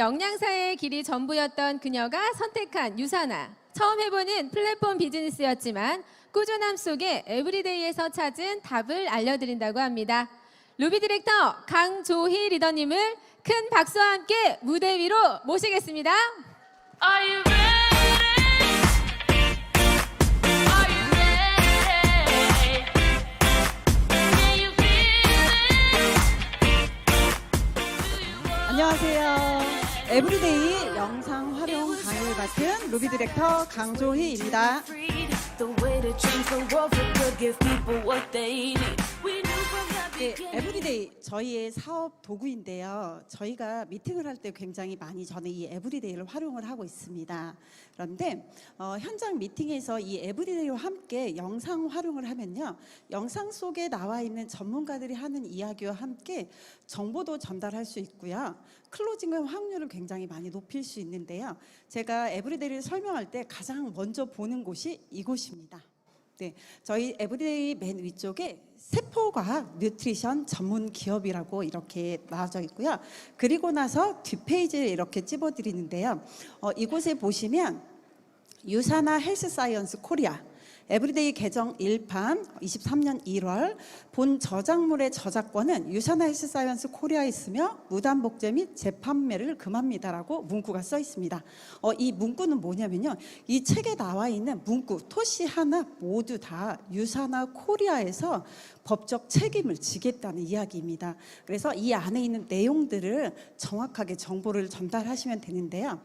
영양사의 길이 전부였던 그녀가 선택한 유산화. 처음 해보는 플랫폼 비즈니스였지만 꾸준함 속에 에브리데이에서 찾은 답을 알려드린다고 합니다. 루비 디렉터 강조희 리더님을 큰 박수와 함께 무대 위로 모시겠습니다. Are you ready? Are you ready? Can you feel it? 안녕하세요. 에브리데이 영상 활용 강의를 맡은 루비 디렉터 강조희입니다. The way to change the world for good, give people what they need. We knew from the 네, beginning. 에브리데이 저희의 사업 도구인데요. 저희가 미팅을 할 때 굉장히 많이 저는 이 에브리데이를 활용을 하고 있습니다. 그런데 현장 미팅에서 이 에브리데이와 함께 영상 활용을 하면요. 영상 속에 나와 있는 전문가들이 하는 이야기와 함께 정보도 전달할 수 있고요. 클로징의 확률을 굉장히 많이 높일 수 있는데요. 제가 에브리데이를 설명할 때 가장 먼저 보는 곳이 이곳입니다. 네, 저희 에브리데이 맨 위쪽에 세포과학 뉴트리션 전문 기업이라고 이렇게 나와져 있고요. 그리고 나서 뒷페이지를 이렇게 찝어드리는데요. 이곳에 보시면 유산화 헬스사이언스 코리아 에브리데이 개정 1판 23년 1월 본 저작물의 저작권은 유산화 헬스사이언스 코리아에 있으며 무단복제 및 재판매를 금합니다라고 문구가 써 있습니다. 이 문구는 뭐냐면요. 이 책에 나와 있는 문구 토시 하나 모두 다 유산화 코리아에서 법적 책임을 지겠다는 이야기입니다. 그래서 이 안에 있는 내용들을 정확하게 정보를 전달하시면 되는데요.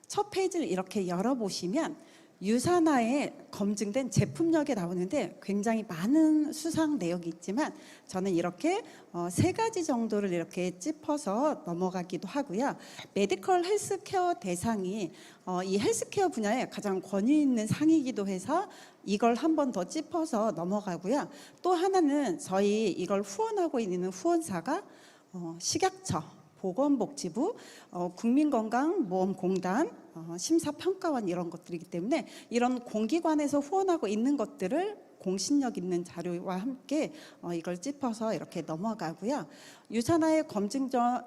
첫 페이지를 이렇게 열어보시면 유산화에 검증된 제품력이 나오는데 굉장히 많은 수상 내역이 있지만 저는 이렇게 세 가지 정도를 이렇게 짚어서 넘어가기도 하고요. 메디컬 헬스케어 대상이 이 헬스케어 분야에 가장 권위 있는 상이기도 해서 이걸 한 번 더 짚어서 넘어가고요. 또 하나는 저희 이걸 후원하고 있는 후원사가 식약처, 보건복지부, 국민건강보험공단, 심사평가원 이런 것들이기 때문에 이런 공기관에서 후원하고 있는 것들을 공신력 있는 자료와 함께 이걸 짚어서 이렇게 넘어가고요. 유산화에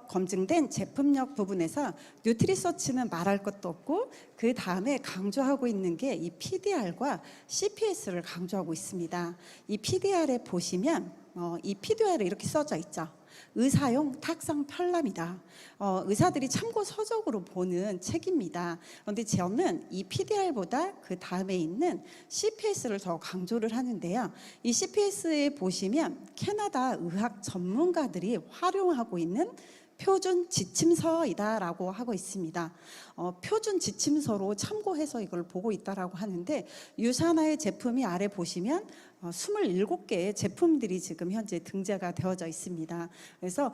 검증된 제품력 부분에서 뉴트리서치는 말할 것도 없고 그 다음에 강조하고 있는 게 이 PDR과 CPS를 강조하고 있습니다. 이 PDR에 보시면 이 PDR에 이렇게 써져 있죠. 의사용 탁상 편람이다. 의사들이 참고 서적으로 보는 책입니다. 그런데 저는 이 PDR보다 그 다음에 있는 CPS를 더 강조를 하는데요. 이 CPS에 보시면 캐나다 의학 전문가들이 활용하고 있는 표준 지침서이다라고 하고 있습니다. 표준 지침서로 참고해서 이걸 보고 있다라고 하는데 유산화의 제품이 아래 보시면 27개의 제품들이 지금 현재 등재가 되어져 있습니다. 그래서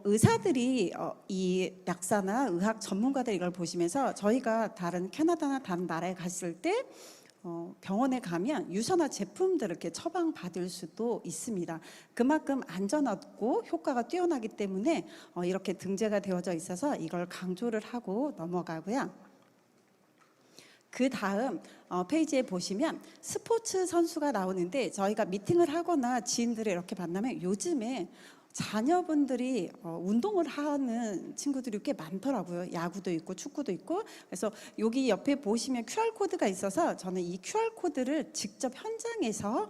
의사들이 이 약사나 의학 전문가들 이걸 보시면서 저희가 다른 캐나다나 다른 나라에 갔을 때 병원에 가면 유산화 제품들을 이렇게 처방받을 수도 있습니다. 그만큼 안전하고 효과가 뛰어나기 때문에 이렇게 등재가 되어져 있어서 이걸 강조를 하고 넘어가고요. 그 다음 페이지에 보시면 스포츠 선수가 나오는데 저희가 미팅을 하거나 지인들을 이렇게 만나면 요즘에 자녀분들이 운동을 하는 친구들이 꽤 많더라고요. 야구도 있고 축구도 있고. 그래서 여기 옆에 보시면 QR코드가 있어서 저는 이 QR코드를 직접 현장에서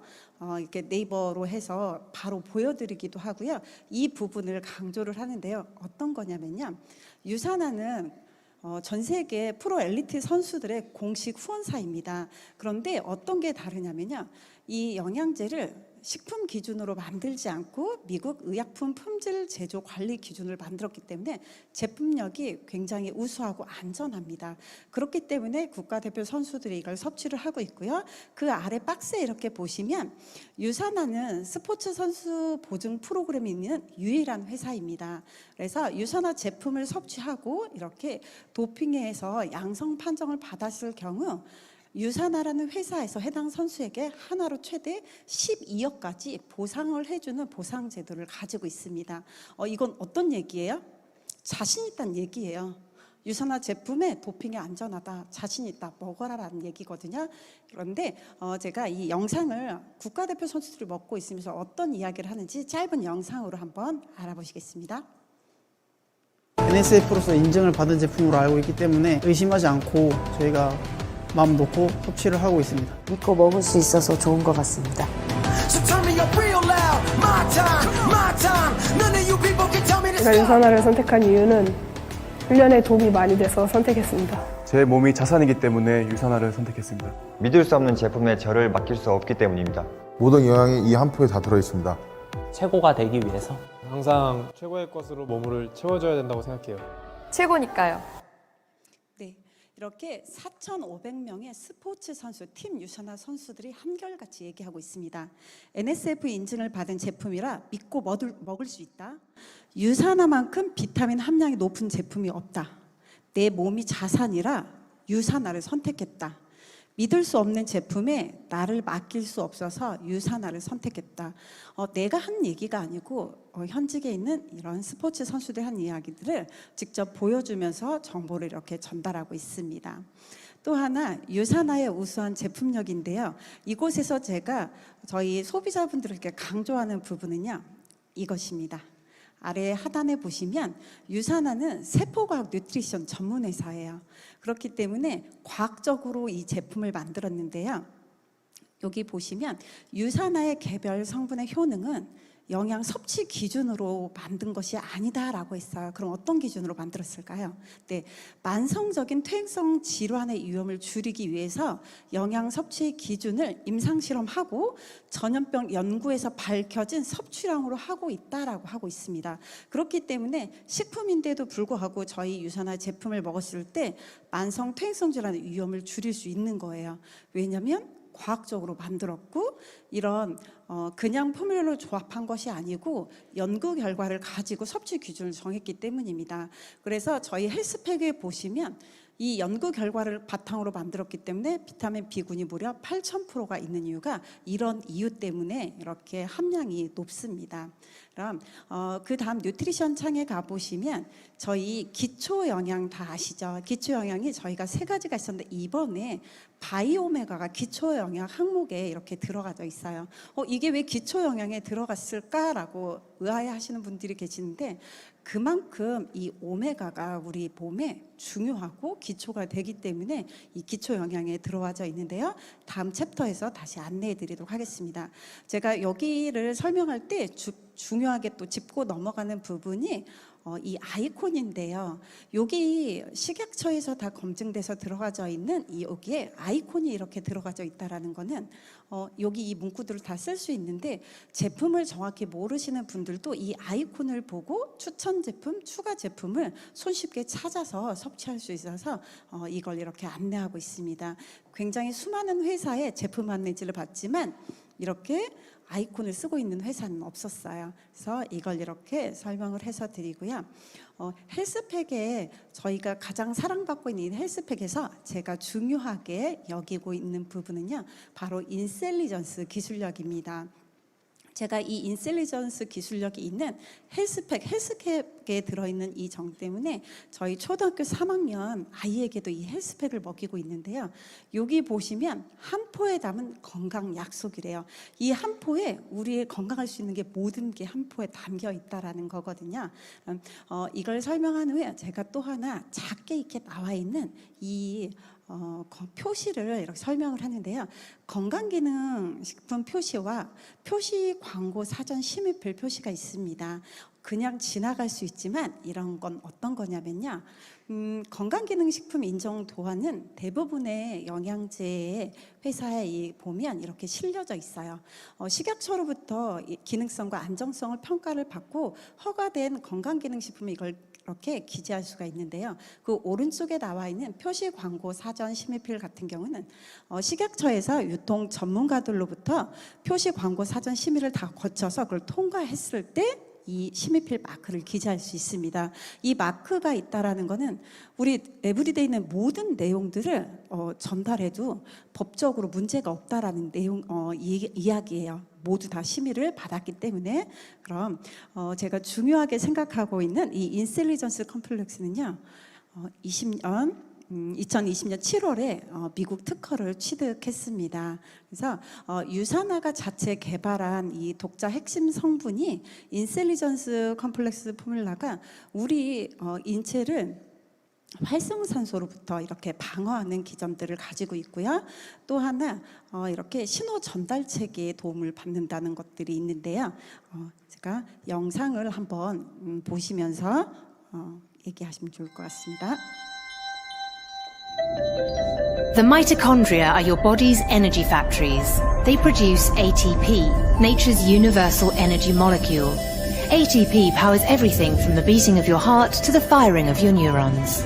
이렇게 네이버로 해서 바로 보여드리기도 하고요. 이 부분을 강조를 하는데요. 어떤 거냐면요. 유산화는 전 세계 프로 엘리트 선수들의 공식 후원사입니다. 그런데 어떤 게 다르냐면요. 이 영양제를 식품 기준으로 만들지 않고 미국 의약품 품질 제조 관리 기준을 만들었기 때문에 제품력이 굉장히 우수하고 안전합니다. 그렇기 때문에 국가대표 선수들이 이걸 섭취를 하고 있고요. 그 아래 박스에 이렇게 보시면 유산화는 스포츠 선수 보증 프로그램이 있는 유일한 회사입니다. 그래서 유산화 제품을 섭취하고 이렇게 도핑에서 양성 판정을 받았을 경우 유산화라는 회사에서 해당 선수에게 하나로 최대 12억까지 보상을 해주는 보상 제도를 가지고 있습니다. 이건 어떤 얘기예요? 자신 있다는 얘기예요. 유산화 제품에 도핑이 안전하다, 자신 있다, 먹어라라는 얘기거든요. 그런데 제가 이 영상을 국가대표 선수들이 먹고 있으면서 어떤 이야기를 하는지 짧은 영상으로 한번 알아보시겠습니다. NSF로서 인증을 받은 제품으로 알고 있기 때문에 의심하지 않고 저희가 마음 놓고 섭취를 하고 있습니다. 믿고 먹을 수 있어서 좋은 것 같습니다. 제가 유산화를 선택한 이유는 훈련에 도움이 많이 돼서 선택했습니다. 제 몸이 자산이기 때문에 유산화를 선택했습니다. 믿을 수 없는 제품에 저를 맡길 수 없기 때문입니다. 모든 영양이 이 한 포에 다 들어있습니다. 최고가 되기 위해서 항상 최고의 것으로 몸을 채워줘야 된다고 생각해요. 최고니까요. 네, 이렇게 4,500명의 스포츠 선수, 팀 유산화 선수들이 한결같이 얘기하고 있습니다. NSF 인증을 받은 제품이라 믿고 먹을 수 있다. 유산화만큼 비타민 함량이 높은 제품이 없다. 내 몸이 자산이라 유산화를 선택했다. 믿을 수 없는 제품에 나를 맡길 수 없어서 유산화를 선택했다. 내가 한 얘기가 아니고 현직에 있는 이런 스포츠 선수들 한 이야기들을 직접 보여주면서 정보를 이렇게 전달하고 있습니다. 또 하나 유산화의 우수한 제품력인데요. 이곳에서 제가 저희 소비자분들에게 강조하는 부분은요, 이것입니다. 아래 하단에 보시면 유산화는 세포과학 뉴트리션 전문 회사예요. 그렇기 때문에 과학적으로 이 제품을 만들었는데요. 여기 보시면 유산화의 개별 성분의 효능은 영양 섭취 기준으로 만든 것이 아니다라고 했어요. 그럼 어떤 기준으로 만들었을까요? 네, 만성적인 퇴행성 질환의 위험을 줄이기 위해서 영양 섭취 기준을 임상 실험하고 전염병 연구에서 밝혀진 섭취량으로 하고 있다라고 하고 있습니다. 그렇기 때문에 식품인데도 불구하고 저희 유산화 제품을 먹었을 때 만성 퇴행성 질환의 위험을 줄일 수 있는 거예요. 왜냐하면 과학적으로 만들었고 이런 그냥 포뮬러로 조합한 것이 아니고 연구 결과를 가지고 섭취 기준을 정했기 때문입니다. 그래서 저희 헬스팩에 보시면 이 연구 결과를 바탕으로 만들었기 때문에 비타민 B군이 무려 8,000%가 있는 이유가 이런 이유 때문에 이렇게 함량이 높습니다. 그럼 그 다음 뉴트리션 창에 가보시면 저희 기초 영양 다 아시죠? 기초 영양이 저희가 3가지가 있었는데 이번에 바이오메가가 기초 영양 항목에 이렇게 들어가져 있어요. 이게 왜 기초 영양에 들어갔을까라고 의아해하시는 분들이 계시는데 그만큼 이 오메가가 우리 몸에 중요하고 기초가 되기 때문에 이 기초 영양에 들어와져 있는데요. 다음 챕터에서 다시 안내해 드리도록 하겠습니다. 제가 여기를 설명할 때 중요하게 또 짚고 넘어가는 부분이 이 아이콘인데요. 여기 식약처에서 다 검증돼서 들어가져 있는 여기에 아이콘이 이렇게 들어가져 있다라는 거는 여기 이 문구들을 다 쓸 수 있는데 제품을 정확히 모르시는 분들도 이 아이콘을 보고 추천 제품, 추가 제품을 손쉽게 찾아서 섭취할 수 있어서 이걸 이렇게 안내하고 있습니다. 굉장히 수많은 회사의 제품 안내지를 봤지만 이렇게 아이콘을 쓰고 있는 회사는 없었어요. 그래서 이걸 이렇게 설명을 해서 드리고요. 헬스팩에 저희가 가장 사랑받고 있는 헬스팩에서 제가 중요하게 여기고 있는 부분은요, 바로 인셀리전스 기술력입니다. 제가 이 인셀리전스 기술력이 있는 헬스캡에 들어있는 이 정 때문에 저희 초등학교 3학년 아이에게도 이 헬스팩을 먹이고 있는데요. 여기 보시면 한 포에 담은 건강 약속이래요. 이 한 포에 우리의 건강할 수 있는 게 모든 게 한 포에 담겨 있다라는 거거든요. 이걸 설명한 후에 제가 또 하나 작게 이렇게 나와 있는 이 표시를 이렇게 설명을 하는데요. 건강기능식품 표시와 표시 광고 사전 심의필 표시가 있습니다. 그냥 지나갈 수 있지만 이런 건 어떤 거냐면요. 건강기능식품 인정 도안은 대부분의 영양제 회사에 보면 이렇게 실려져 있어요. 식약처로부터 기능성과 안정성을 평가를 받고 허가된 건강기능식품이 이걸 이렇게 기재할 수가 있는데요. 그 오른쪽에 나와 있는 표시 광고 사전 심의필 같은 경우는 식약처에서 유통 전문가들로부터 표시 광고 사전 심의를 다 거쳐서 그걸 통과했을 때 이 심의필 마크를 기재할 수 있습니다. 이 마크가 있다라는 거는 우리 에브리데이에 있는 모든 내용들을 전달해도 법적으로 문제가 없다라는 내용 이야기예요. 모두 다 심의를 받았기 때문에. 그럼 제가 중요하게 생각하고 있는 이 인셀리전스 컴플렉스는요, 20년 2020년 7월에 미국 특허를 취득했습니다. 그래서 유산화가 자체 개발한 이 독자 핵심 성분이 인셀리전스 컴플렉스 포뮬라가 우리 인체를 활성산소로부터 이렇게 방어하는 기전들을 가지고 있고요. 또 하나 이렇게 신호 전달 체계에 도움을 받는다는 것들이 있는데요. 제가 영상을 한번 보시면서 얘기하시면 좋을 것 같습니다. The mitochondria are your body's energy factories. They produce ATP, nature's universal energy molecule. ATP powers everything from the beating of your heart to the firing of your neurons.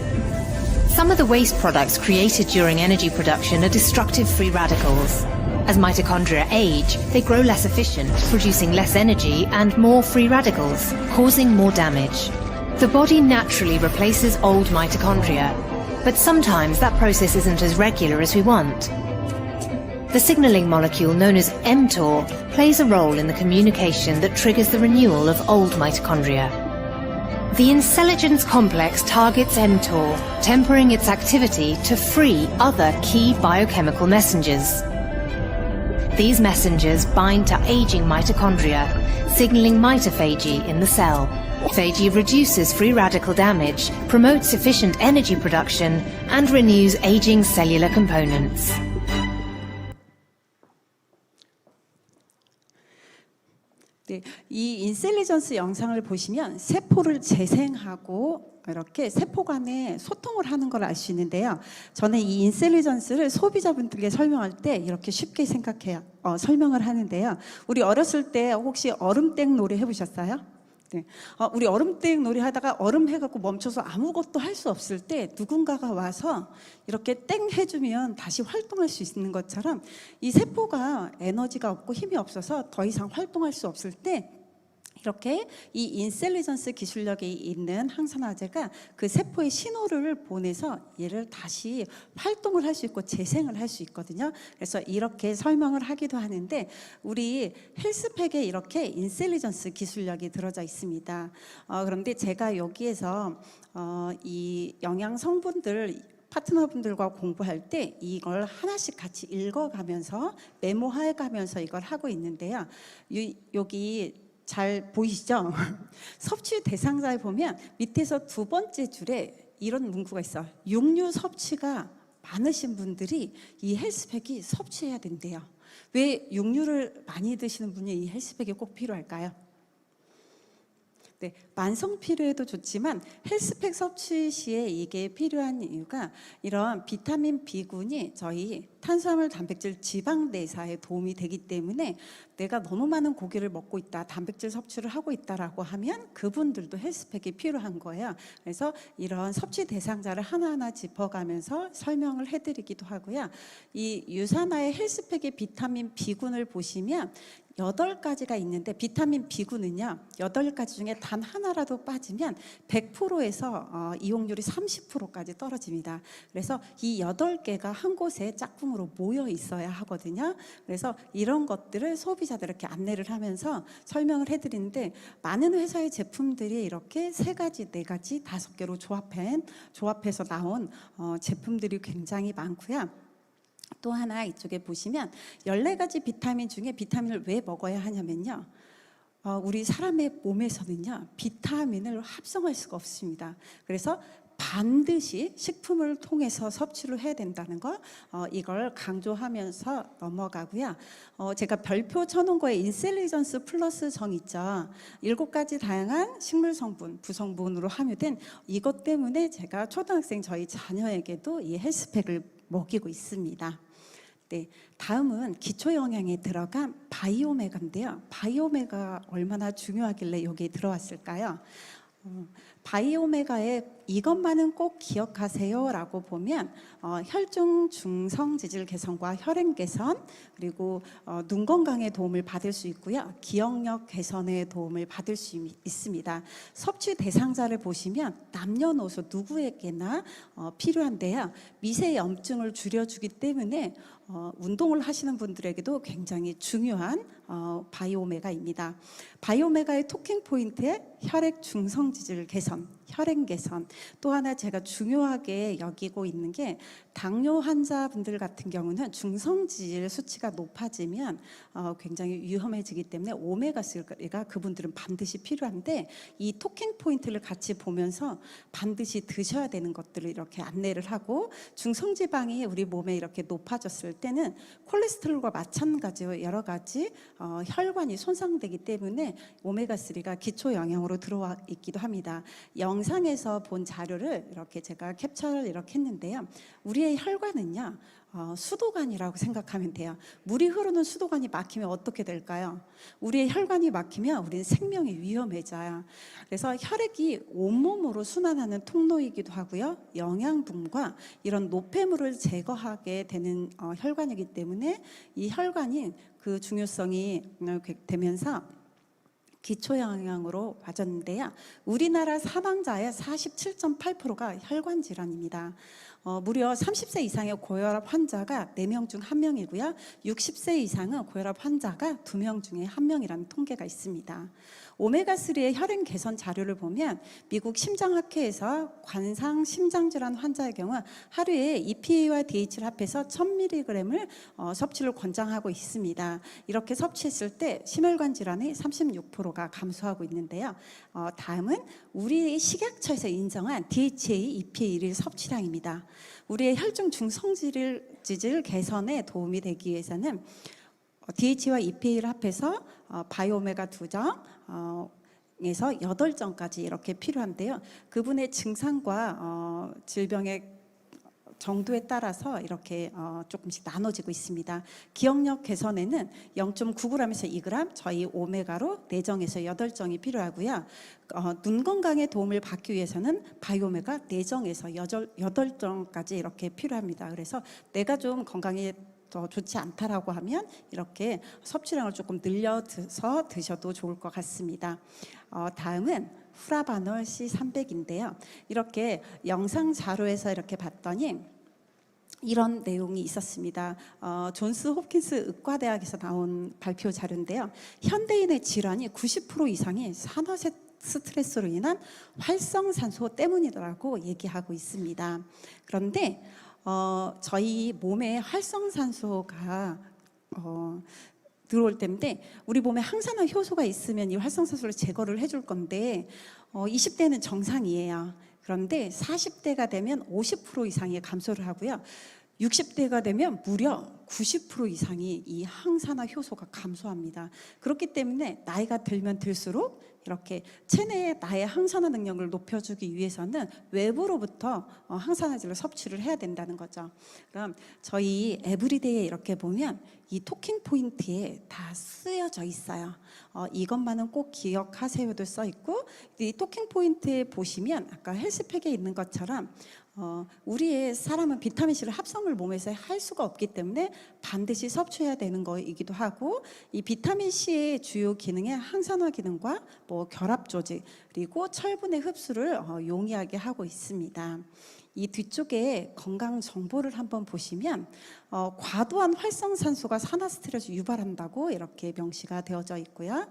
Some of the waste products created during energy production are destructive free radicals. As mitochondria age, they grow less efficient, producing less energy and more free radicals, causing more damage. The body naturally replaces old mitochondria, but sometimes that process isn't as regular as we want. The signaling molecule known as mTOR plays a role in the communication that triggers the renewal of old mitochondria. The Intelligence complex targets mTOR, tempering its activity to free other key biochemical messengers. These messengers bind to aging mitochondria, signaling mitophagy in the cell. Mitophagy reduces free radical damage, promotes efficient energy production, and renews aging cellular components. 네, 이 인셀리전스 영상을 보시면 세포를 재생하고 이렇게 세포 간에 소통을 하는 걸 알 수 있는데요. 저는 이 인셀리전스를 소비자분들께 설명할 때 이렇게 쉽게 설명을 하는데요. 우리 어렸을 때 혹시 얼음땡 놀이 해보셨어요? 네. 우리 얼음땡 놀이 하다가 얼음 해갖고 멈춰서 아무것도 할 수 없을 때 누군가가 와서 이렇게 땡 해주면 다시 활동할 수 있는 것처럼 이 세포가 에너지가 없고 힘이 없어서 더 이상 활동할 수 없을 때 이렇게 이 인셀리전스 기술력이 있는 항산화제가 그 세포의 신호를 보내서 얘를 다시 활동을 할 수 있고 재생을 할 수 있거든요. 그래서 이렇게 설명을 하기도 하는데 우리 헬스팩에 이렇게 인셀리전스 기술력이 들어져 있습니다. 그런데 제가 여기에서 이 영양 성분들 파트너분들과 공부할 때 이걸 하나씩 같이 읽어가면서 메모해가면서 이걸 하고 있는데요. 여기 잘 보이시죠? 섭취 대상자에 보면 밑에서 두 번째 줄에 이런 문구가 있어요. 육류 섭취가 많으신 분들이 이 헬스팩이 섭취해야 된대요. 왜 육류를 많이 드시는 분이 이 헬스팩이 꼭 필요할까요? 네, 만성 피로에도 좋지만 헬스팩 섭취 시에 이게 필요한 이유가 이런 비타민 B군이 저희 탄수화물, 단백질, 지방 대사에 도움이 되기 때문에 내가 너무 많은 고기를 먹고 있다, 단백질 섭취를 하고 있다라고 하면 그분들도 헬스팩이 필요한 거예요. 그래서 이런 섭취 대상자를 하나하나 짚어가면서 설명을 해드리기도 하고요. 이 유산화의 헬스팩의 비타민 B군을 보시면 8가지가 있는데 비타민 B군은요 8가지 중에 단 하나라도 빠지면 100%에서 이용률이 30%까지 떨어집니다. 그래서 이 8개가 한 곳에 짝꿍으로 모여 있어야 하거든요. 그래서 이런 것들을 소비자들에게 안내를 하면서 설명을 해드리는데 많은 회사의 제품들이 이렇게 3가지, 4가지, 5개로 조합해서 나온 제품들이 굉장히 많고요. 또 하나 이쪽에 보시면 14가지 비타민 중에 비타민을 왜 먹어야 하냐면요. 우리 사람의 몸에서는요. 비타민을 합성할 수가 없습니다. 그래서 반드시 식품을 통해서 섭취를 해야 된다는 거 이걸 강조하면서 넘어가고요. 제가 별표 쳐놓은 거에 인셀리전스 플러스 정 있죠. 7가지 다양한 식물 성분, 부성분으로 함유된 이것 때문에 제가 초등학생 저희 자녀에게도 이 헬스팩을 먹이고 있습니다. 네, 다음은 기초 영양에 들어간 바이오메가인데요. 바이오메가 얼마나 중요하길래 여기에 들어왔을까요? 바이오메가에 이것만은 꼭 기억하세요라고 보면 혈중 중성 지질 개선과 혈행 개선 그리고 눈 건강에 도움을 받을 수 있고요. 기억력 개선에 도움을 받을 수 있습니다. 섭취 대상자를 보시면 남녀노소 누구에게나 필요한데요. 미세 염증을 줄여주기 때문에 운동을 하시는 분들에게도 굉장히 중요한 바이오메가입니다. 바이오메가의 토킹 포인트에 혈액 중성 지질 개선, 혈행 개선. 또 하나 제가 중요하게 여기고 있는 게 당뇨 환자분들 같은 경우는 중성질 수치가 높아지면 굉장히 위험해지기 때문에 오메가3가 그분들은 반드시 필요한데 이 토킹 포인트를 같이 보면서 반드시 드셔야 되는 것들을 이렇게 안내를 하고 중성지방이 우리 몸에 이렇게 높아졌을 때는 콜레스테롤과 마찬가지로 여러 가지 혈관이 손상되기 때문에 오메가3가 기초 영양으로 들어와 있기도 합니다. 영상에서 본 자료를 이렇게 제가 캡처를 이렇게 했는데요. 우리의 혈관은요. 수도관이라고 생각하면 돼요. 물이 흐르는 수도관이 막히면 어떻게 될까요? 우리의 혈관이 막히면 우리는 생명이 위험해져요. 그래서 혈액이 온몸으로 순환하는 통로이기도 하고요. 영양분과 이런 노폐물을 제거하게 되는 혈관이기 때문에 이 혈관이 그 중요성이 되면서 기초 영양으로 빠졌는데요. 우리나라 사망자의 47.8%가 혈관 질환입니다. 무려 30세 이상의 고혈압 환자가 4명 중 1명이고요. 60세 이상은 고혈압 환자가 2명 중에 1명이라는 통계가 있습니다. 오메가3의 혈행 개선 자료를 보면 미국 심장학회에서 관상 심장질환 환자의 경우 하루에 EPA와 DH를 합해서 1000mg을 섭취를 권장하고 있습니다. 이렇게 섭취했을 때 심혈관 질환의 36%가 감소하고 있는데요. 다음은 우리 식약처에서 인정한 DHA, EPA1 섭취량입니다. 우리의 혈중 중성질 개선에 도움이 되기 위해서는 DHA와 EPA를 합해서 바이오메가 2정 에서 8정까지 이렇게 필요한데요. 그분의 증상과 질병의 정도에 따라서 이렇게 조금씩 나눠지고 있습니다. 기억력 개선에는 0.9g에서 2g, 저희 오메가로 4정에서 8정이 필요하고요. 눈 건강에 도움을 받기 위해서는 바이오메가 4정에서 8정까지 이렇게 필요합니다. 그래서 내가 좀 건강에 더 좋지 않다라고 하면 이렇게 섭취량을 조금 늘려서 드셔도 좋을 것 같습니다. 다음은 후라바놀 C300인데요. 이렇게 영상 자료에서 이렇게 봤더니 이런 내용이 있었습니다. 존스 홉킨스 의과대학에서 나온 발표 자료인데요. 현대인의 질환이 90% 이상이 산화제 스트레스로 인한 활성산소 때문이라고 얘기하고 있습니다. 그런데 저희 몸에 활성산소가 들어올 때인데 우리 몸에 항산화 효소가 있으면 이 활성산소를 제거를 해줄 건데 20대는 정상이에요. 그런데 40대가 되면 50% 이상이 감소를 하고요. 60대가 되면 무려 90% 이상이 이 항산화 효소가 감소합니다. 그렇기 때문에 나이가 들면 들수록 이렇게 체내에 나의 항산화 능력을 높여주기 위해서는 외부로부터 항산화제를 섭취를 해야 된다는 거죠. 그럼 저희 에브리데이에 이렇게 보면 이 토킹 포인트에 다 쓰여져 있어요. 이것만은 꼭 기억하세요도 써 있고 이 토킹 포인트에 보시면 아까 헬스팩에 있는 것처럼 우리의 사람은 비타민C를 합성을 몸에서 할 수가 없기 때문에 반드시 섭취해야 되는 거이기도 하고 이 비타민C의 주요 기능의 항산화 기능과 뭐 결합 조직 그리고 철분의 흡수를 용이하게 하고 있습니다. 이 뒤쪽에 건강 정보를 한번 보시면 과도한 활성산소가 산화 스트레스를 유발한다고 이렇게 명시가 되어져 있고요.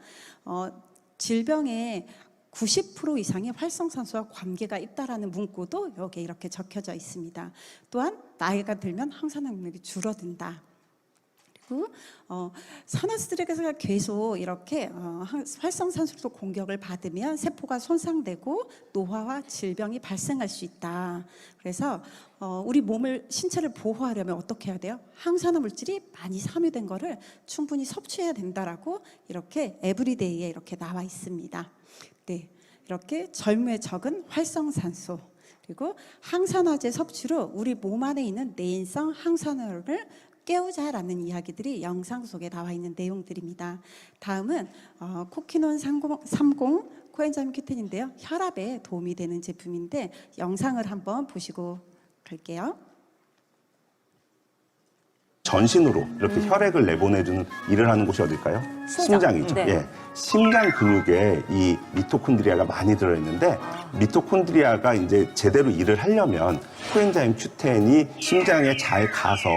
질병의 90% 이상의 활성산소와 관계가 있다라는 문구도 여기에 이렇게 적혀져 있습니다. 또한 나이가 들면 항산화 능력이 줄어든다. 그리고 산화 스트레스가 계속 이렇게 활성산소 공격을 받으면 세포가 손상되고 노화와 질병이 발생할 수 있다. 그래서 우리 몸을 신체를 보호하려면 어떻게 해야 돼요? 항산화 물질이 많이 함유된 거를 충분히 섭취해야 된다라고 이렇게 에브리데이에 이렇게 나와 있습니다. 네, 이렇게 젊음에 적은 활성산소 그리고 항산화제 섭취로 우리 몸 안에 있는 내인성 항산화를 깨우자라는 이야기들이 영상 속에 나와 있는 내용들입니다. 다음은 코키논 30 코엔자임 Q10인데요. 혈압에 도움이 되는 제품인데 영상을 한번 보시고 갈게요. 전신으로 이렇게 혈액을 내보내주는 일을 하는 곳이 어딜까요? 심장이죠. 네. 예. 심장 근육에 이 미토콘드리아가 많이 들어있는데 미토콘드리아가 이제 제대로 일을 하려면 코엔자임 Q10이 심장에 잘 가서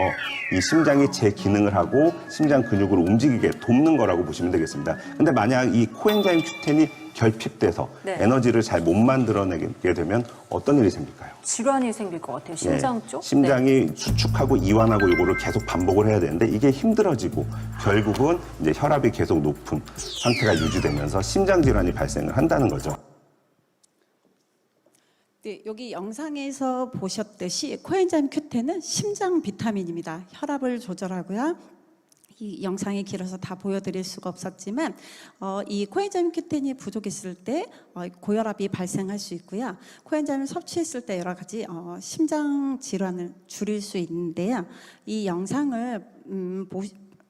이 심장이 제 기능을 하고 심장 근육을 움직이게 돕는 거라고 보시면 되겠습니다. 근데 만약 이 코엔자임 Q10이 결핍돼서 네. 에너지를 잘 못 만들어내게 되면 어떤 일이 생길까요? 질환이 생길 것 같아요. 심장 쪽. 심장이 수축하고 이완하고 이거를 계속 반복을 해야 되는데 이게 힘들어지고 결국은 이제 혈압이 계속 높은 상태가 유지되면서 심장 질환이 발생을 한다는 거죠. 네, 여기 영상에서 보셨듯이 코엔자임 Q10은 심장 비타민입니다. 혈압을 조절하고요. 이 영상이 길어서 다 보여드릴 수가 없었지만 이 코엔자임 Q10이 부족했을 때 고혈압이 발생할 수 있고요. 코엔자임을 섭취했을 때 여러 가지 심장 질환을 줄일 수 있는데요. 이 영상을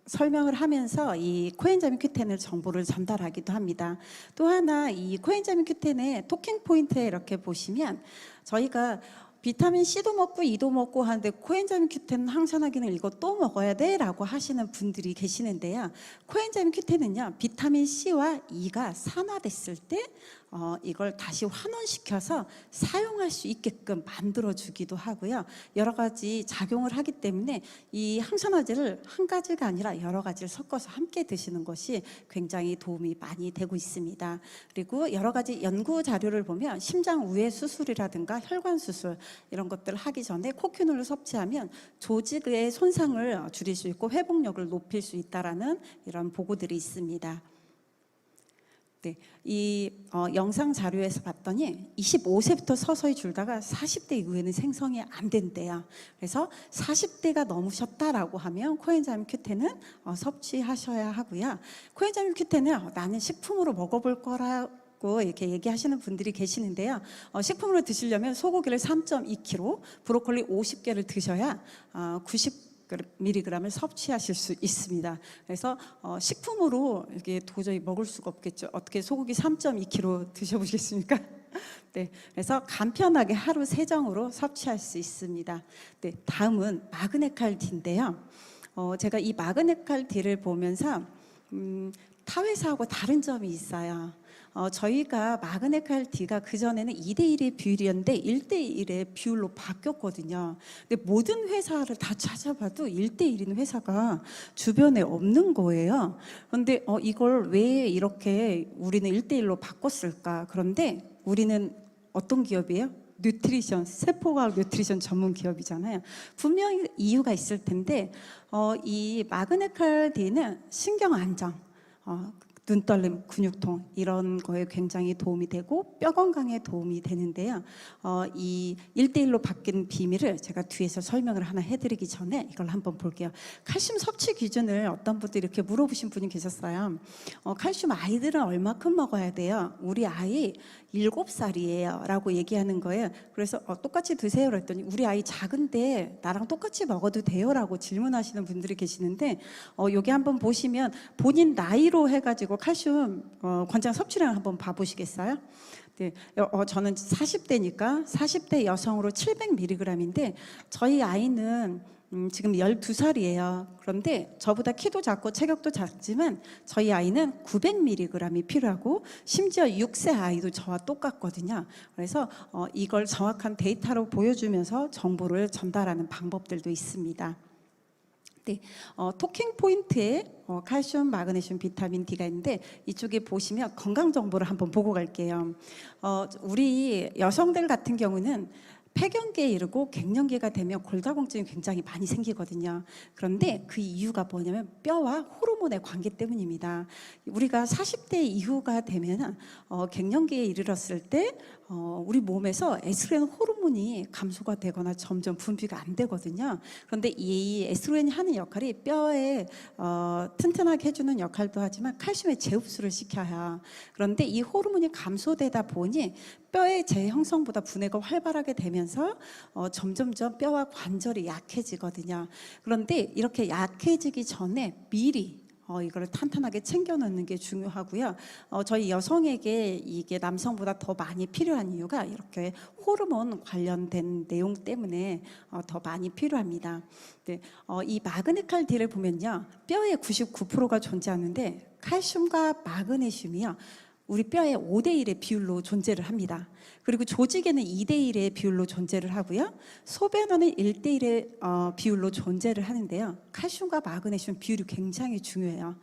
설명을 하면서 이 코엔자임 Q10을 정보를 전달하기도 합니다. 또 하나 이 코엔자임 Q10의 토킹 포인트에 이렇게 보시면 저희가 비타민 C도 먹고 E도 먹고 하는데 코엔자임 Q10 항산화기능 이거 또 먹어야 돼 라고 하시는 분들이 계시는데요. 코엔자임 Q10은요 비타민 C와 E가 산화됐을 때 이걸 다시 환원시켜서 사용할 수 있게끔 만들어주기도 하고요. 여러 가지 작용을 하기 때문에 이 항산화제를 한 가지가 아니라 여러 가지를 섞어서 함께 드시는 것이 굉장히 도움이 많이 되고 있습니다. 그리고 여러 가지 연구 자료를 보면 심장 우회 수술이라든가 혈관 수술 이런 것들을 하기 전에 코큐놀을 섭취하면 조직의 손상을 줄일 수 있고 회복력을 높일 수 있다라는 이런 보고들이 있습니다. 네, 이 영상 자료에서 봤더니 25세부터 서서히 줄다가 40대 이후에는 생성이 안 된대요. 그래서 40대가 넘으셨다라고 하면 코엔자임 Q10은 섭취하셔야 하고요. 코엔자임 Q10은 나는 식품으로 먹어볼 거라고 이렇게 얘기하시는 분들이 계시는데요. 식품으로 드시려면 소고기를 3.2kg, 브로콜리 50개를 드셔야 90mg을 섭취하실 수 있습니다. 그래서 식품으로 이게 도저히 먹을 수가 없겠죠. 어떻게 소고기 3.2kg 드셔보시겠습니까? 네, 그래서 간편하게 하루 3정으로 섭취할 수 있습니다. 네, 다음은 마그네칼 D인데요. 제가 이 마그네칼 D를 보면서 타 회사하고 다른 점이 있어요. 저희가 마그네칼 D가 그전에는 2대1의 비율이었는데 1대1의 비율로 바뀌었거든요. 근데 모든 회사를 다 찾아봐도 1대1인 회사가 주변에 없는 거예요. 그런데 이걸 왜 이렇게 우리는 1대1로 바꿨을까? 그런데 우리는 어떤 기업이에요? 뉴트리션, 세포과학 뉴트리션 전문 기업이잖아요. 분명히 이유가 있을 텐데 이 마그네칼 D는 신경 안정, 눈떨림, 근육통 이런 거에 굉장히 도움이 되고 뼈 건강에 도움이 되는데요. 이 1대1로 바뀐 비밀을 제가 뒤에서 설명을 하나 해드리기 전에 이걸 한번 볼게요. 칼슘 섭취 기준을 어떤 분들이 이렇게 물어보신 분이 계셨어요. 칼슘 아이들은 얼마큼 먹어야 돼요? 우리 아이 7살이에요 라고 얘기하는 거예요. 그래서 똑같이 드세요 그랬더니 우리 아이 작은데 나랑 똑같이 먹어도 돼요? 라고 질문하시는 분들이 계시는데 여기 한번 보시면 본인 나이로 해가지고 칼슘 권장 섭취량 한번 봐보시겠어요? 네, 저는 40대니까 40대 여성으로 700mg인데 저희 아이는 지금 12살이에요. 그런데 저보다 키도 작고 체격도 작지만 저희 아이는 900mg이 필요하고 심지어 6세 아이도 저와 똑같거든요. 그래서 이걸 정확한 데이터로 보여주면서 정보를 전달하는 방법들도 있습니다. 네, 토킹 포인트에 칼슘, 마그네슘, 비타민 D가 있는데 이쪽에 보시면 건강 정보를 한번 보고 갈게요. 우리 여성들 같은 경우는 폐경기에 이르고 갱년기가 되면 골다공증이 굉장히 많이 생기거든요. 그런데 그 이유가 뭐냐면 뼈와 호르몬의 관계 때문입니다. 우리가 40대 이후가 되면 갱년기에 이르렀을 때 우리 몸에서 에스트로겐 호르몬이 감소가 되거나 점점 분비가 안 되거든요. 그런데 이 에스트로겐이 하는 역할이 뼈에 튼튼하게 해주는 역할도 하지만 칼슘의 재흡수를 시켜요. 그런데 이 호르몬이 감소되다 보니 뼈의 재형성보다 분해가 활발하게 되면서 점점점 뼈와 관절이 약해지거든요. 그런데 이렇게 약해지기 전에 미리 이거를 탄탄하게 챙겨 넣는 게 중요하고요. 저희 여성에게 이게 남성보다 더 많이 필요한 이유가 이렇게 호르몬 관련된 내용 때문에 더 많이 필요합니다. 네, 이 마그네칼 D를 보면요, 뼈의 99%가 존재하는데 칼슘과 마그네슘이요, 우리 뼈에 5대1의 비율로 존재를 합니다. 그리고 조직에는 2대1의 비율로 존재를 하고요. 소변에는 1대1의 비율로 존재를 하는데요. 칼슘과 마그네슘 비율이 굉장히 중요해요.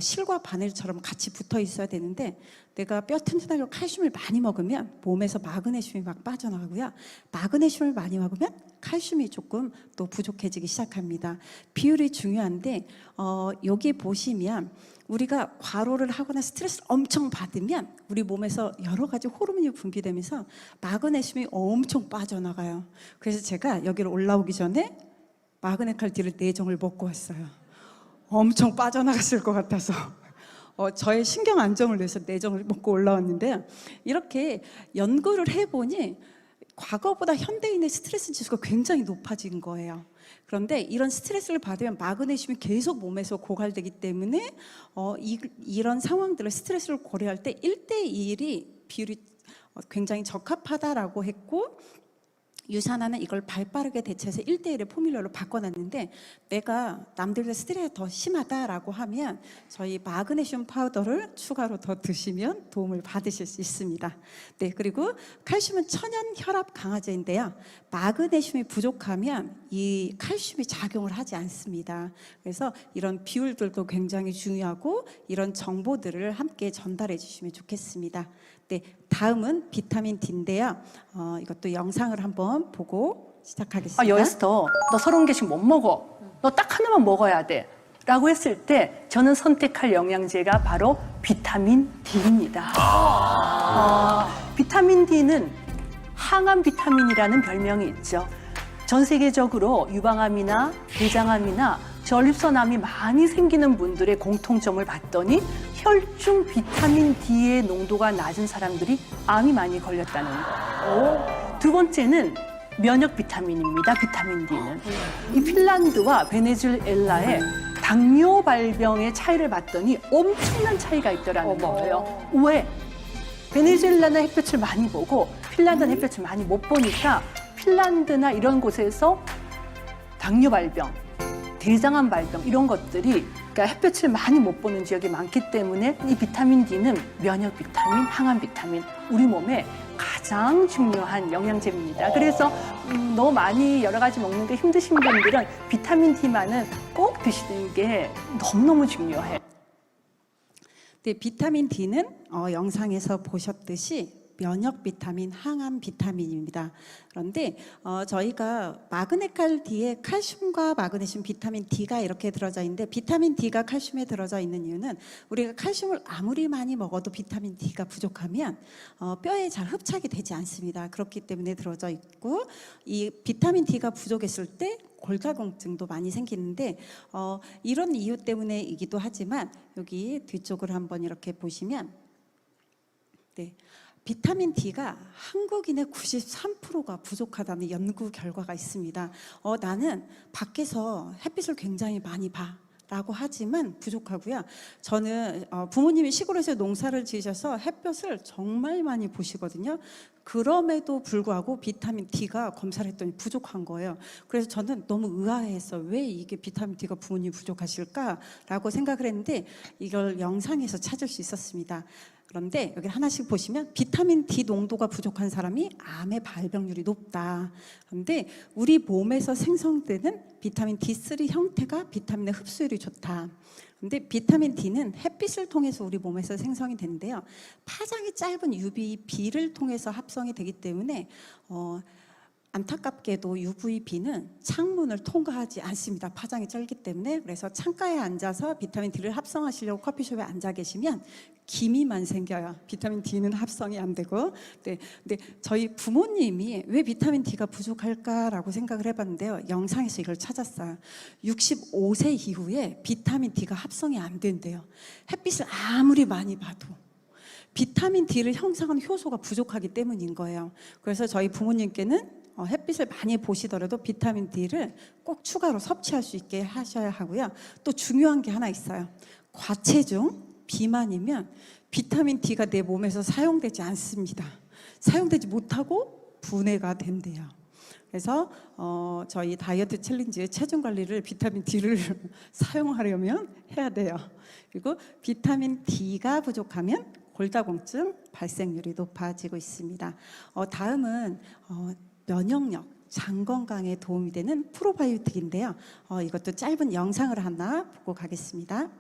실과 바늘처럼 같이 붙어 있어야 되는데 내가 뼈 튼튼하려고 칼슘을 많이 먹으면 몸에서 마그네슘이 막 빠져나가고요. 마그네슘을 많이 먹으면 칼슘이 조금 또 부족해지기 시작합니다. 비율이 중요한데 여기 보시면 우리가 과로를 하거나 스트레스를 엄청 받으면 우리 몸에서 여러 가지 호르몬이 분비되면서 마그네슘이 엄청 빠져나가요. 그래서 제가 여기로 올라오기 전에 마그네칼디를 4종을 먹고 왔어요. 엄청 빠져나갔을 것 같아서 저의 신경 안정을 위해서 4종을 먹고 올라왔는데 이렇게 연구를 해보니 과거보다 현대인의 스트레스 지수가 굉장히 높아진 거예요. 그런데 이런 스트레스를 받으면 마그네슘이 계속 몸에서 고갈되기 때문에 이런 상황들을 스트레스를 고려할 때 1대1이 비율이 굉장히 적합하다라고 했고 유산화는 이걸 발빠르게 대체해서 1대1의 포뮬러로 바꿔놨는데 내가 남들보다 스트레스가 더 심하다라고 하면 저희 마그네슘 파우더를 추가로 더 드시면 도움을 받으실 수 있습니다. 네, 그리고 칼슘은 천연 혈압 강화제인데요. 마그네슘이 부족하면 이 칼슘이 작용을 하지 않습니다. 그래서 이런 비율들도 굉장히 중요하고 이런 정보들을 함께 전달해 주시면 좋겠습니다. 네, 다음은 비타민 D인데요. 이것도 영상을 한번 보고 시작하겠습니다. 여에스터, 너 30개씩 못 먹어. 너 딱 하나만 먹어야 돼. 라고 했을 때 저는 선택할 영양제가 바로 비타민 D입니다. 비타민 D는 항암 비타민이라는 별명이 있죠. 전 세계적으로 유방암이나 대장암이나 전립선암이 많이 생기는 분들의 공통점을 봤더니 혈중 비타민 D의 농도가 낮은 사람들이 암이 많이 걸렸다는 거. 두 번째는 면역 비타민입니다. 비타민 D는. 이 핀란드와 베네수엘라의 당뇨 발병의 차이를 봤더니 엄청난 차이가 있더라는 거예요. 왜? 베네수엘라는 햇볕을 많이 보고 핀란드는 햇볕을 많이 못 보니까 핀란드나 이런 곳에서 당뇨 발병, 대장암 발병 이런 것들이 그러니까 햇볕을 많이 못 보는 지역이 많기 때문에 이 비타민 D는 면역 비타민, 항암 비타민 우리 몸에 가장 중요한 영양제입니다. 그래서 너무 많이 여러 가지 먹는 게 힘드신 분들은 비타민 D만은 꼭 드시는 게 너무너무 중요해요. 네, 비타민 D는 영상에서 보셨듯이 면역 비타민, 항암 비타민입니다. 그런데 저희가 마그네칼디에 칼슘과 마그네슘, 비타민 D가 이렇게 들어져 있는데 비타민 D가 칼슘에 들어져 있는 이유는 우리가 칼슘을 아무리 많이 먹어도 비타민 D가 부족하면 뼈에 잘 흡착이 되지 않습니다. 그렇기 때문에 들어져 있고 이 비타민 D가 부족했을 때 골다공증도 많이 생기는데 이런 이유 때문에이기도 하지만 여기 뒤쪽을 한번 이렇게 보시면 네. 비타민 D가 한국인의 93%가 부족하다는 연구 결과가 있습니다. 나는 밖에서 햇빛을 굉장히 많이 봐. 라고 하지만 부족하고요. 저는 부모님이 시골에서 농사를 지으셔서 햇볕을 정말 많이 보시거든요. 그럼에도 불구하고 비타민 D가 검사를 했더니 부족한 거예요. 그래서 저는 너무 의아해서 왜 이게 비타민 D가 부모님이 부족하실까라고 생각을 했는데 이걸 영상에서 찾을 수 있었습니다. 그런데 여기 하나씩 보시면 비타민 D 농도가 부족한 사람이 암의 발병률이 높다. 그런데 우리 몸에서 생성되는 비타민 D3 형태가 비타민의 흡수율이 좋다. 그런데 비타민 D는 햇빛을 통해서 우리 몸에서 생성이 되는데요. 파장이 짧은 UVB를 통해서 합성이 되기 때문에 안타깝게도 UVB는 창문을 통과하지 않습니다. 파장이 짧기 때문에. 그래서 창가에 앉아서 비타민 D를 합성하시려고 커피숍에 앉아 계시면 기미만 생겨요. 비타민 D는 합성이 안 되고. 네, 근데 저희 부모님이 왜 비타민 D가 부족할까라고 생각을 해봤는데요. 영상에서 이걸 찾았어요. 65세 이후에 비타민 D가 합성이 안 된대요. 햇빛을 아무리 많이 봐도. 비타민 D를 형성하는 효소가 부족하기 때문인 거예요. 그래서 저희 부모님께는 햇빛을 많이 보시더라도 비타민 D를 꼭 추가로 섭취할 수 있게 하셔야 하고요. 또 중요한 게 하나 있어요. 과체중, 비만이면 비타민 D가 내 몸에서 사용되지 않습니다. 사용되지 못하고 분해가 된대요. 그래서 저희 다이어트 챌린지의 체중 관리를 비타민 D를 사용하려면 해야 돼요. 그리고 비타민 D가 부족하면 골다공증 발생률이 높아지고 있습니다. 다음은 면역력, 장 건강에 도움이 되는 프로바이오틱인데요. 이것도 짧은 영상을 하나 보고 가겠습니다.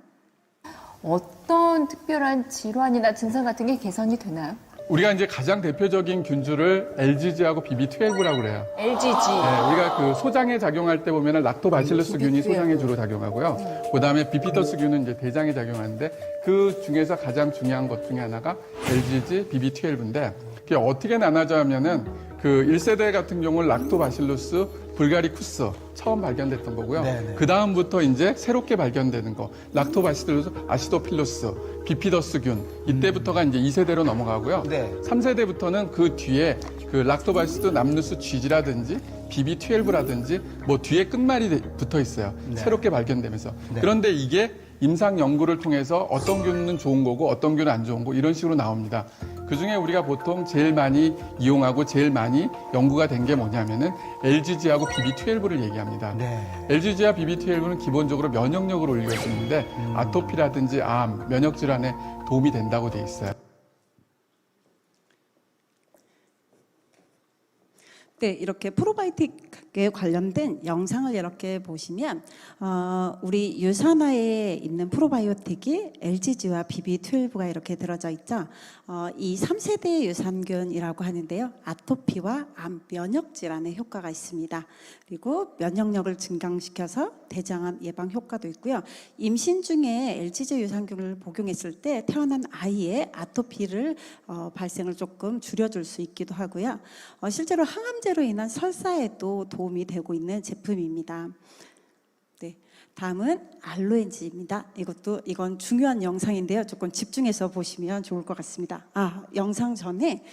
어떤 특별한 질환이나 증상 같은 게 개선이 되나요? 우리가 이제 가장 대표적인 균주를 LGG하고 BB12라고 그래요. LGG. 네, 우리가 그 소장에 작용할 때 보면은 락토바실루스균이 소장에 주로 작용하고요. 그다음에 비피더스균은 이제 대장에 작용하는데 그 중에서 가장 중요한 것 중에 하나가 LGG, BB12인데 그게 어떻게 나눠져 하면은 그 1세대 같은 경우는 락토바실루스 불가리쿠스 처음 발견됐던 거고요. 그 다음부터 이제 새롭게 발견되는 거 락토바실루스 아시도필루스, 비피더스균 이때부터가 이제 2세대로 넘어가고요. 3세대부터는 그 뒤에 그 락토바시스 남누스 GG라든지 BB12라든지 뭐 뒤에 끝말이 붙어 있어요. 새롭게 발견되면서. 그런데 이게 임상 연구를 통해서 어떤 균은 좋은 거고 어떤 균은 안 좋은 거 이런 식으로 나옵니다. 그중에 우리가 보통 제일 많이 이용하고 제일 많이 연구가 된 게 뭐냐면은 LGG하고 BB12를 얘기합니다. LGG와 BB12는 기본적으로 면역력을 올려주는데 아토피라든지 암, 면역 질환에 도움이 된다고 돼 있어요. 네, 이렇게 프로바이오틱에 관련된 영상을 이렇게 보시면 우리 유산화에 있는 프로바이오틱이 LGG와 BB12가 이렇게 들어져 있죠. 이 3세대 유산균이라고 하는데요. 아토피와 암, 면역 질환에 효과가 있습니다. 그리고 면역력을 증강시켜서 대장암 예방 효과도 있고요. 임신 중에 LGG 유산균을 복용했을 때 태어난 아이의 아토피를 발생을 조금 줄여줄 수 있기도 하고요. 실제로 항암제로 인한 설사에도 도움이 되고 있는 제품입니다. 네, 다음은 알로엔즈입니다. 이건 중요한 영상인데요. 조금 집중해서 보시면 좋을 것 같습니다. 영상 전에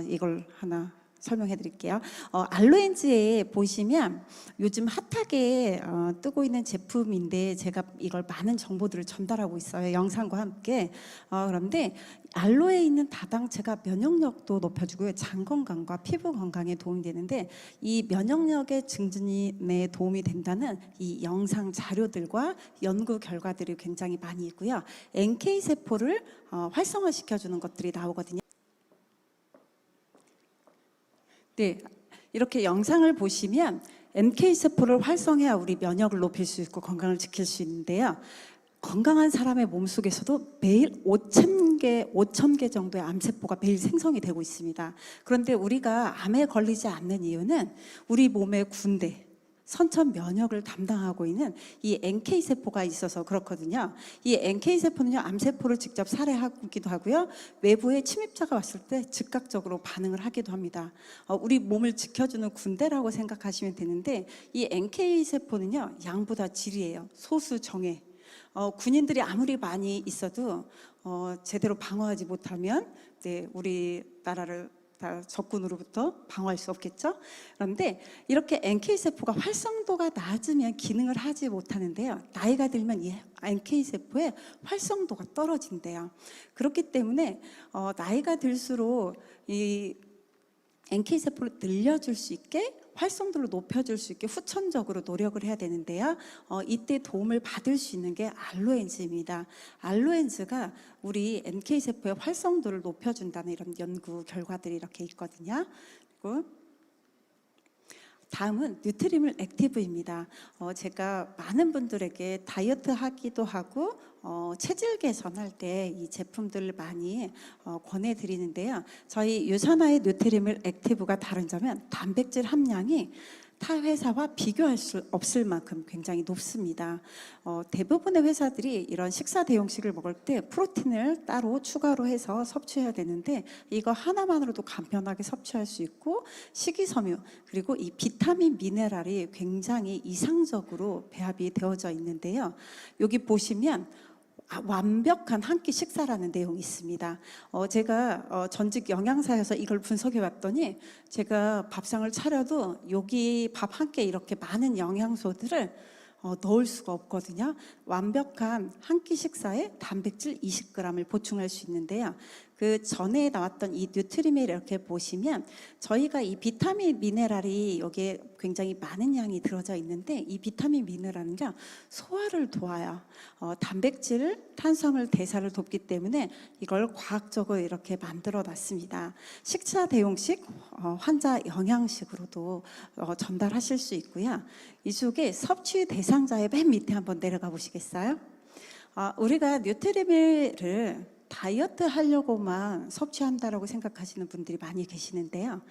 이걸 하나 설명해 드릴게요. 알로엔즈에 보시면 요즘 핫하게 뜨고 있는 제품인데 제가 이걸 많은 정보들을 전달하고 있어요. 영상과 함께. 그런데 알로에에 있는 다당체가 면역력도 높여주고요. 장 건강과 피부 건강에 도움이 되는데 이 면역력의 증진에 도움이 된다는 이 영상 자료들과 연구 결과들이 굉장히 많이 있고요. NK세포를 활성화시켜주는 것들이 나오거든요. 네, 이렇게 영상을 보시면 NK세포를 활성해야 우리 면역을 높일 수 있고 건강을 지킬 수 있는데요. 건강한 사람의 몸속에서도 매일 5,000개 정도의 암세포가 매일 생성이 되고 있습니다. 그런데 우리가 암에 걸리지 않는 이유는 우리 몸의 군대, 선천 면역을 담당하고 있는 이 NK세포가 있어서 그렇거든요. 이 NK세포는요, 암세포를 직접 살해하기도 하고요. 외부에 침입자가 왔을 때 즉각적으로 반응을 하기도 합니다. 우리 몸을 지켜주는 군대라고 생각하시면 되는데 이 NK세포는요, 양보다 질이에요. 소수 정예. 군인들이 아무리 많이 있어도 제대로 방어하지 못하면 우리나라를 적군으로부터 방어할 수 없겠죠. 그런데 이렇게 NK세포가 활성도가 낮으면 기능을 하지 못하는데요. 나이가 들면 이 NK세포의 활성도가 떨어진대요. 그렇기 때문에 나이가 들수록 이 NK세포를 늘려줄 수 있게 활성도를 높여줄 수 있게 후천적으로 노력을 해야 되는데요. 이때 도움을 받을 수 있는 게 알로엔즈입니다. 알로엔즈가 우리 NK세포의 활성도를 높여준다는 이런 연구 결과들이 이렇게 있거든요. 그리고 다음은 뉴트리밀 액티브입니다. 제가 많은 분들에게 다이어트 하기도 하고 체질 개선할 때 이 제품들을 많이 권해드리는데요. 저희 유산화의 뉴트리밀 액티브가 다른 점은 단백질 함량이 타 회사와 비교할 수 없을 만큼 굉장히 높습니다. 대부분의 회사들이 이런 식사 대용식을 먹을 때 프로틴을 따로 추가로 해서 섭취해야 되는데 이거 하나만으로도 간편하게 섭취할 수 있고 식이섬유 그리고 이 비타민 미네랄이 굉장히 이상적으로 배합이 되어져 있는데요. 여기 보시면 완벽한 한 끼 식사라는 내용이 있습니다. 제가 전직 영양사여서 이걸 분석해 봤더니 제가 밥상을 차려도 여기 밥 한 끼에 이렇게 많은 영양소들을 넣을 수가 없거든요. 완벽한 한 끼 식사에 단백질 20g을 보충할 수 있는데요. 그 전에 나왔던 이 뉴트리밀 이렇게 보시면 저희가 이 비타민 미네랄이 여기에 굉장히 많은 양이 들어져 있는데 이 비타민 미네랄은요 소화를 도와요. 단백질, 탄수화물 대사를 돕기 때문에 이걸 과학적으로 이렇게 만들어 놨습니다. 식사 대용식, 환자 영양식으로도 전달하실 수 있고요. 이 속에 섭취 대상자의 맨 밑에 한번 내려가 보시겠어요? 우리가 뉴트리밀을 다이어트 하려고만 섭취한다라고 생각하시는 분들이 많이 계시는데요.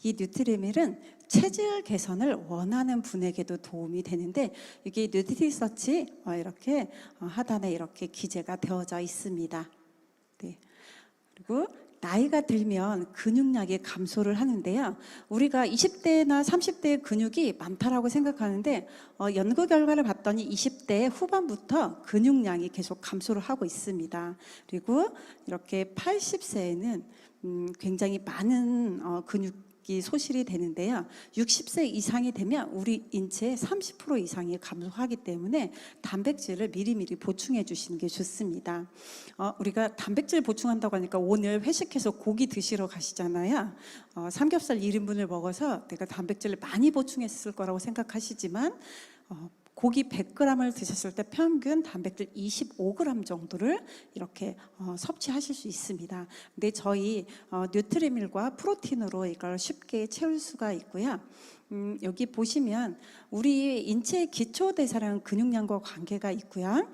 이 뉴트리밀은 체질 개선을 원하는 분에게도 도움이 되는데 이게 뉴트리서치 이렇게 하단에 이렇게 기재가 되어져 있습니다. 네. 그리고 나이가 들면 근육량이 감소를 하는데요. 우리가 20대나 30대의 근육이 많다라고 생각하는데 연구 결과를 봤더니 20대 후반부터 근육량이 계속 감소를 하고 있습니다. 그리고 이렇게 80세에는 굉장히 많은 근육이 소실이 되는데요. 60세 이상이 되면 우리 인체의 30% 이상이 감소하기 때문에 단백질을 미리미리 보충해 주시는 게 좋습니다. 우리가 단백질 보충한다고 하니까 오늘 회식해서 고기 드시러 가시잖아요. 삼겹살 1인분을 먹어서 내가 단백질을 많이 보충했을 거라고 생각하시지만 고기 100g을 드셨을 때 평균 단백질 25g 정도를 이렇게 섭취하실 수 있습니다. 근데 저희 뉴트리밀과 프로틴으로 이걸 쉽게 채울 수가 있고요. 여기 보시면 우리 인체의 기초대사량 근육량과 관계가 있고요.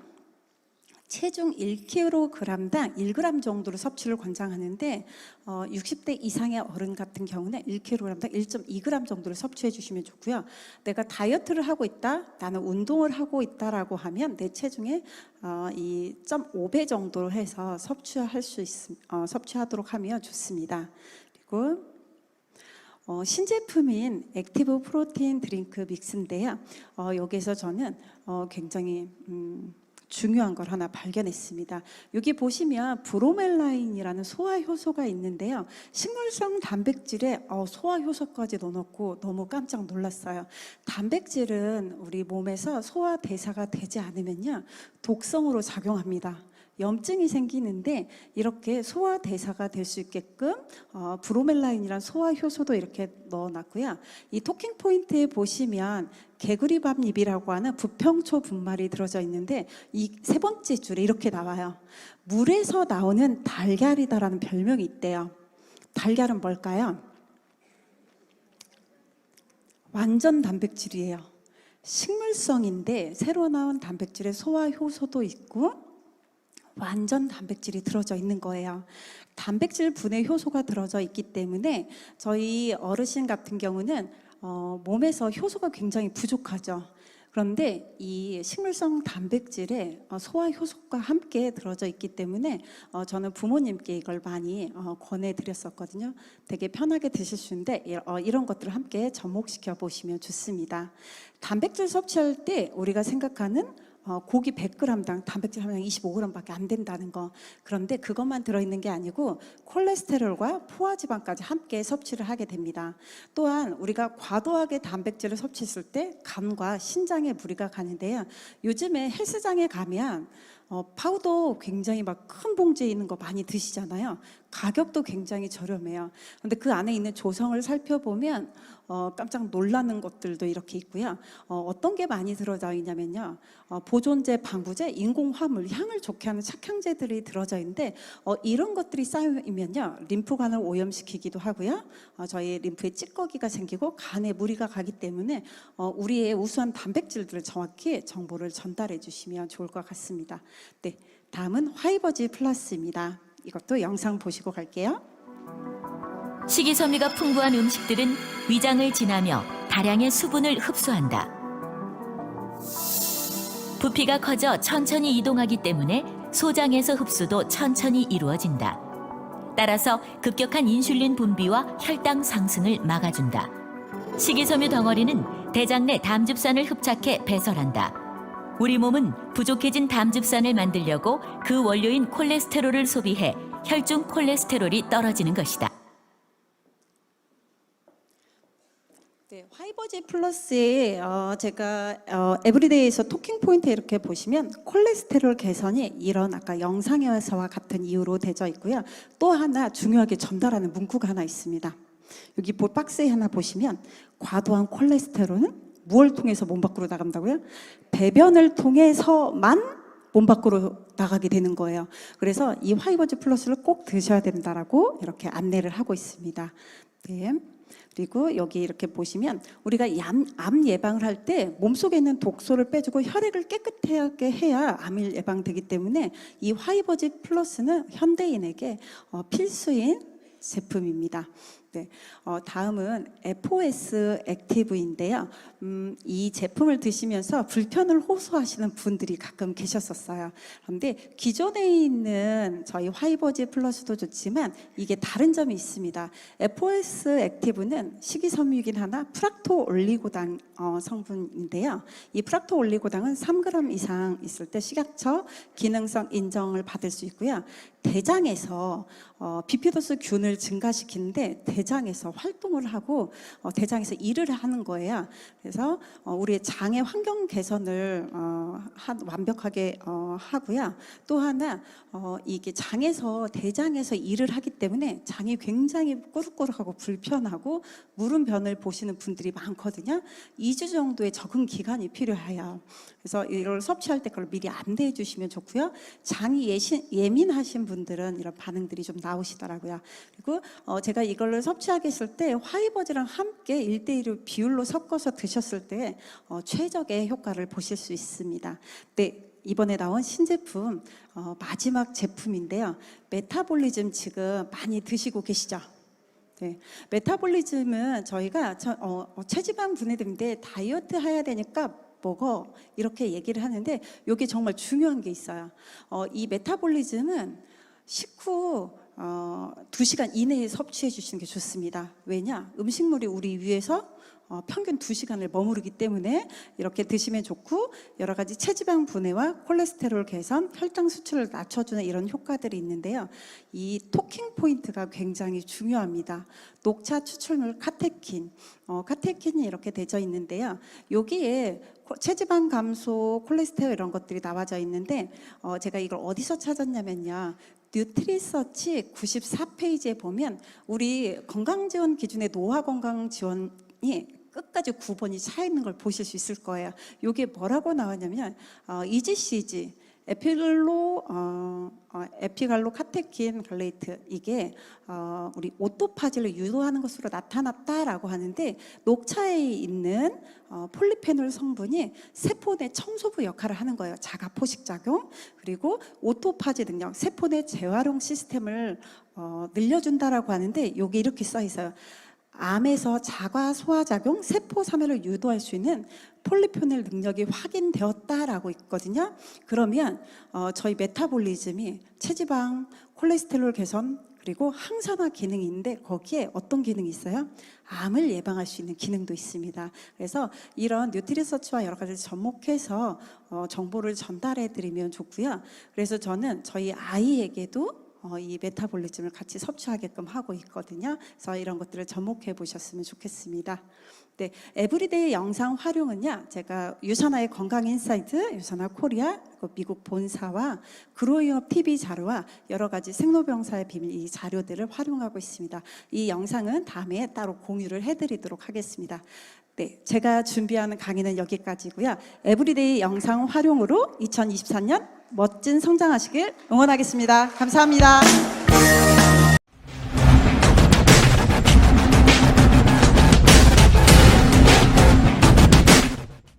체중 1kg당 1g 정도로 섭취를 권장하는데 60대 이상의 어른 같은 경우는 1kg당 1.2g 정도를 섭취해 주시면 좋고요. 내가 다이어트를 하고 있다, 나는 운동을 하고 있다라고 하면 내 체중의 이 0.5배 정도로 해서 섭취하도록 하면 좋습니다. 그리고 신제품인 액티브 프로틴 드링크 믹스인데요. 여기서 저는 굉장히 중요한 걸 하나 발견했습니다. 여기 보시면 브로멜라인이라는 소화 효소가 있는데요. 식물성 단백질에 소화 효소까지 넣어놓고 너무 깜짝 놀랐어요. 단백질은 우리 몸에서 소화 대사가 되지 않으면요 독성으로 작용합니다. 염증이 생기는데 이렇게 소화 대사가 될 수 있게끔 브로멜라인이란 소화 효소도 이렇게 넣어놨고요. 이 토킹 포인트에 보시면 개구리밥잎이라고 하는 부평초 분말이 들어져 있는데 이 세 번째 줄에 이렇게 나와요. 물에서 나오는 달걀이다라는 별명이 있대요. 달걀은 뭘까요? 완전 단백질이에요. 식물성인데 새로 나온 단백질에 소화 효소도 있고 완전 단백질이 들어져 있는 거예요. 단백질 분해 효소가 들어져 있기 때문에 저희 어르신 같은 경우는 몸에서 효소가 굉장히 부족하죠. 그런데 이 식물성 단백질에 소화 효소가 함께 들어져 있기 때문에 저는 부모님께 이걸 많이 권해드렸었거든요. 되게 편하게 드실 수 있는데 이런 것들을 함께 접목시켜 보시면 좋습니다. 단백질 섭취할 때 우리가 생각하는 고기 100g당 단백질 함량 25g밖에 안 된다는 거. 그런데 그것만 들어있는 게 아니고 콜레스테롤과 포화지방까지 함께 섭취를 하게 됩니다. 또한 우리가 과도하게 단백질을 섭취했을 때 간과 신장에 무리가 가는데요. 요즘에 헬스장에 가면 파우더 굉장히 막 큰 봉지에 있는 거 많이 드시잖아요. 가격도 굉장히 저렴해요. 그런데 그 안에 있는 조성을 살펴보면 깜짝 놀라는 것들도 이렇게 있고요. 어떤 게 많이 들어져 있냐면요. 보존제, 방부제, 인공화물, 향을 좋게 하는 착향제들이 들어져 있는데 이런 것들이 쌓이면요. 림프관을 오염시키기도 하고요. 저희 림프에 찌꺼기가 생기고 간에 무리가 가기 때문에 우리의 우수한 단백질들을 정확히 정보를 전달해 주시면 좋을 것 같습니다. 네, 다음은 화이버지 플러스입니다. 이것도 영상 보시고 갈게요. 식이섬유가 풍부한 음식들은 위장을 지나며 다량의 수분을 흡수한다. 부피가 커져 천천히 이동하기 때문에 소장에서 흡수도 천천히 이루어진다. 따라서 급격한 인슐린 분비와 혈당 상승을 막아준다. 식이섬유 덩어리는 대장 내 담즙산을 흡착해 배설한다. 우리 몸은 부족해진 담즙산을 만들려고 그 원료인 콜레스테롤을 소비해 혈중 콜레스테롤이 떨어지는 것이다. 네, 화이버지 플러스에 제가 에브리데이에서 토킹 포인트 이렇게 보시면 콜레스테롤 개선이 이런 아까 영상에서와 같은 이유로 되어 있고요. 또 하나 중요하게 전달하는 문구가 하나 있습니다. 여기 박스에 하나 보시면 과도한 콜레스테롤은 무엇을 통해서 몸 밖으로 나간다고요? 배변을 통해서만 몸 밖으로 나가게 되는 거예요. 그래서 이 화이버지 플러스를 꼭 드셔야 된다라고 이렇게 안내를 하고 있습니다. 네. 그리고 여기 이렇게 보시면 우리가 암 예방을 할 때 몸속에 있는 독소를 빼주고 혈액을 깨끗하게 해야 암이 예방되기 때문에 이 화이버지 플러스는 현대인에게 필수인 제품입니다. 네, 다음은 FOS 액티브인데요. 이 제품을 드시면서 불편을 호소하시는 분들이 가끔 계셨었어요. 그런데 기존에 있는 저희 화이버지 플러스도 좋지만 이게 다른 점이 있습니다. FOS 액티브는 식이섬유이긴 하나 프락토 올리고당 성분인데요. 이 프락토 올리고당은 3g 이상 있을 때 식약처 기능성 인정을 받을 수 있고요. 대장에서 비피도스 균을 증가시키는데 대장에서 활동을 하고 대장에서 일을 하는 거예요. 그래서 우리의 장의 환경 개선을 완벽하게 하고요. 또 하나 이게 장에서 대장에서 일을 하기 때문에 장이 굉장히 꾸룩꾸룩하고 불편하고 무름변을 보시는 분들이 많거든요. 2주 정도의 적응 기간이 필요해요. 그래서 이걸 섭취할 때 그걸 미리 안내해 주시면 좋고요. 장이 예민하신 분들은 이런 반응들이 좀 나오시더라고요. 그리고 제가 이걸 섭취하게 했을 때 화이버즈랑 함께 1:1 비율로 섞어서 드셨을 때 최적의 효과를 보실 수 있습니다. 네. 이번에 나온 신제품 마지막 제품인데요. 메타볼리즘 지금 많이 드시고 계시죠? 네. 메타볼리즘은 저희가 체지방 분해되는데 다이어트 해야 되니까 먹어 이렇게 얘기를 하는데 이게 정말 중요한 게 있어요. 이 메타볼리즘은 식후 2시간 이내에 섭취해 주시는 게 좋습니다. 왜냐? 음식물이 우리 위에서 평균 2시간을 머무르기 때문에 이렇게 드시면 좋고 여러 가지 체지방 분해와 콜레스테롤 개선, 혈당 수치를 낮춰주는 이런 효과들이 있는데요. 이 토킹 포인트가 굉장히 중요합니다. 녹차 추출물 카테킨, 카테킨이 이렇게 되어 있는데요. 여기에 체지방 감소, 콜레스테롤 이런 것들이 나와져 있는데 제가 이걸 어디서 찾았냐면요. 뉴트리서치 94페이지에 보면 우리 건강지원 기준의 노화건강지원이 끝까지 9번이 차 있는 걸 보실 수 있을 거예요. 이게 뭐라고 나왔냐면 EGCG, 에피갈로 카테킨 갈레이트 이게 우리 오토파지를 유도하는 것으로 나타났다라고 하는데 녹차에 있는 폴리페놀 성분이 세포 내 청소부 역할을 하는 거예요. 자가 포식 작용 그리고 오토파지 능력, 세포 내 재활용 시스템을 늘려준다라고 하는데 이게 이렇게 써 있어요. 암에서 자가 소화작용, 세포 사멸을 유도할 수 있는 폴리페놀 능력이 확인되었다라고 있거든요. 그러면 저희 메타볼리즘이 체지방, 콜레스테롤 개선 그리고 항산화 기능이 있는데 거기에 어떤 기능이 있어요? 암을 예방할 수 있는 기능도 있습니다. 그래서 이런 뉴트리서치와 여러 가지를 접목해서 정보를 전달해 드리면 좋고요. 그래서 저는 저희 아이에게도 이 메타볼리즘을 같이 섭취하게끔 하고 있거든요. 그래서 이런 것들을 접목해 보셨으면 좋겠습니다. 네, 에브리데이 영상 활용은요. 제가 유산화의 건강 인사이트, 유산화 코리아, 미국 본사와 그로잉업 TV 자료와 여러 가지 생로병사의 비밀 이 자료들을 활용하고 있습니다. 이 영상은 다음에 따로 공유를 해드리도록 하겠습니다. 네, 제가 준비하는 강의는 여기까지고요. 에브리데이 영상 활용으로 2024년 멋진 성장하시길 응원하겠습니다. 감사합니다.